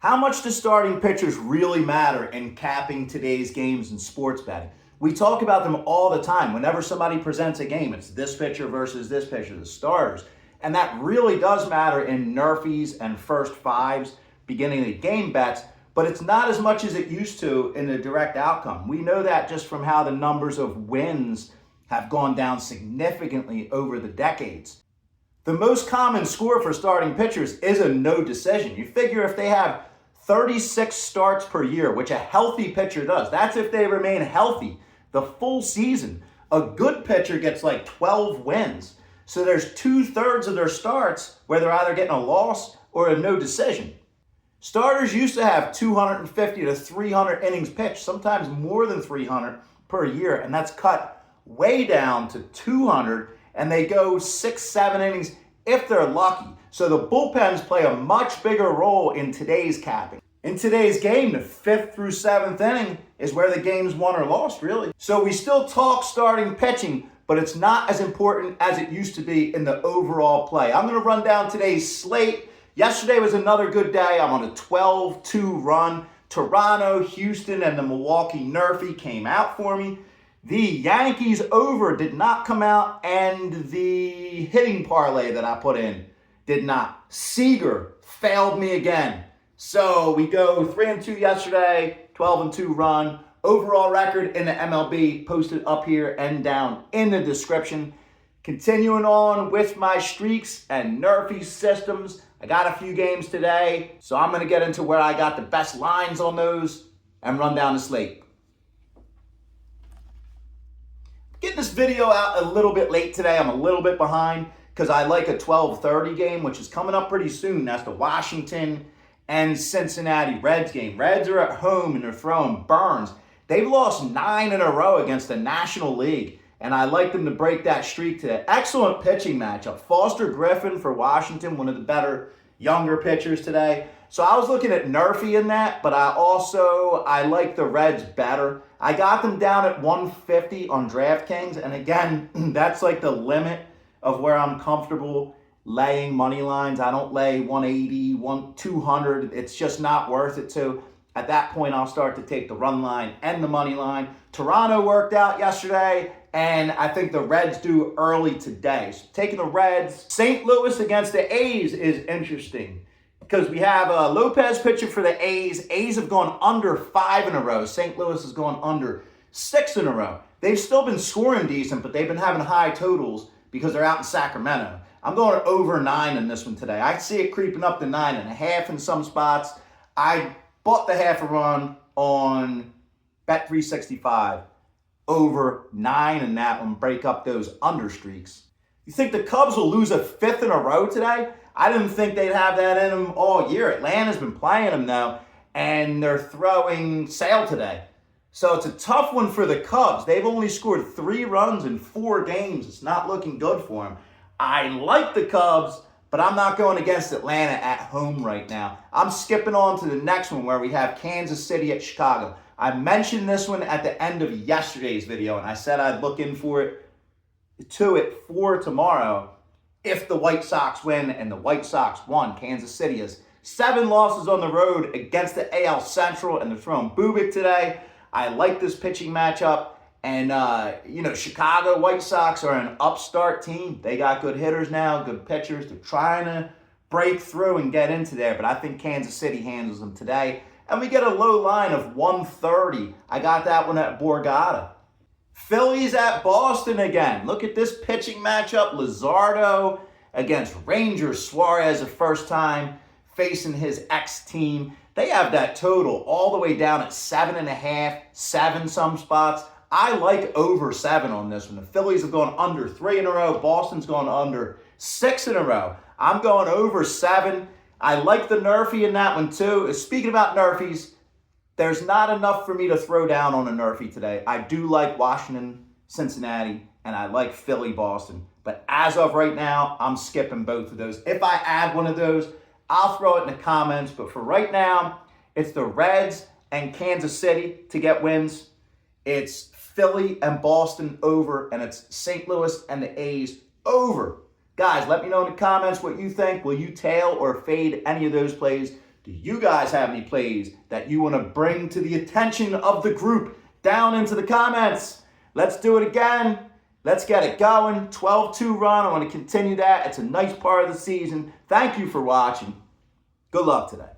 How much do starting pitchers really matter in capping today's games in sports betting? We talk about them all the time. Whenever somebody presents a game, it's this pitcher versus this pitcher, the starters. And that really does matter in NRFIs and first fives, beginning of the game bets, but it's not as much as it used to in the direct outcome. We know that just from how the numbers of wins have gone down significantly over the decades. The most common score for starting pitchers is a no decision. You figure if they have 36 starts per year, which a healthy pitcher does. That's if they remain healthy the full season. A good pitcher gets like 12 wins. So there's 2/3 of their starts where they're either getting a loss or a no decision. Starters used to have 250 to 300 innings pitched, sometimes more than 300 per year, and that's cut way down to 200, and they go 6-7 innings if they're lucky. So the bullpens play a much bigger role in today's capping. In today's game, the 5th through 7th inning is where the game's won or lost, really. So we still talk starting pitching, but it's not as important as it used to be in the overall play. I'm going to run down today's slate. Yesterday was another good day. I'm on a 12-2 run. Toronto, Houston, and the Milwaukee NRFI came out for me. The Yankees over did not come out, and the hitting parlay that I put in did not. Seager failed me again. So we go 3-2 yesterday, 12-2 run. Overall record in the MLB posted up here and down in the description. Continuing on with my streaks and NRFI systems. I got a few games today, so I'm going to get into where I got the best lines on those and run down the slate. Getting this video out a little bit late today. I'm a little bit behind because I like a 12:30 game, which is coming up pretty soon. That's the Washington and Cincinnati Reds game. Reds are at home and they're throwing burns. They've lost 9 in a row against the National League, and I like them to break that streak today. Excellent pitching matchup. Foster Griffin for Washington, one of the better younger pitchers today. So I was looking at NRFI in that, but I like the Reds better. I got them down at 150 on DraftKings, and again, that's like the limit of where I'm comfortable laying money lines. I don't lay 180, 200. It's just not worth it to. At that point, I'll start to take the run line and the money line. Toronto worked out yesterday, and I think the Reds do early today. So taking the Reds. St. Louis against the A's is interesting because we have Lopez pitching for the A's. A's have gone under 5 in a row. St. Louis has gone under 6 in a row. They've still been scoring decent, but they've been having high totals because they're out in Sacramento. I'm going over 9 in this one today. I see it creeping up to 9.5 in some spots. I bought the half a run on Bet365. Over 9 in that one, break up those under streaks. You think the Cubs will lose a 5th in a row today? I didn't think they'd have that in them all year. Atlanta's been playing them though, and they're throwing Sale today. So it's a tough one for the Cubs. They've only scored 3 runs in 4 games. It's not looking good for them. I like the Cubs, but I'm not going against Atlanta at home right now. I'm skipping on to the next one where we have Kansas City at Chicago. I mentioned this one at the end of yesterday's video, and I said I'd look in for it for tomorrow if the White Sox win, and the White Sox won. Kansas City has 7 losses on the road against the AL Central, and they're throwing Bubik today. I like this pitching matchup. And, Chicago White Sox are an upstart team. They got good hitters now, good pitchers. They're trying to break through and get into there, but I think Kansas City handles them today. And we get a low line of 130. I got that one at Borgata. Phillies at Boston again. Look at this pitching matchup. Luzardo against Rangers. Suarez, the first time facing his ex-team. They have that total all the way down at 7.5, 7 some spots. I like over 7 on this one. The Phillies have gone under 3 in a row. Boston's gone under 6 in a row. I'm going over 7. I like the NRFI in that one too. Speaking about NRFIs, there's not enough for me to throw down on a NRFI today. I do like Washington, Cincinnati, and I like Philly, Boston. But as of right now, I'm skipping both of those. If I add one of those, I'll throw it in the comments. But for right now, it's the Reds and Kansas City to get wins. It's Philly and Boston over, and it's St. Louis and the A's over. Guys, let me know in the comments what you think. Will you tail or fade any of those plays Do you guys have any plays that you want to bring to the attention of the group? Down into the comments. Let's do it again. Let's get it going. 12-2 run. I want to continue that. It's a nice part of the season. Thank you for watching. Good luck today.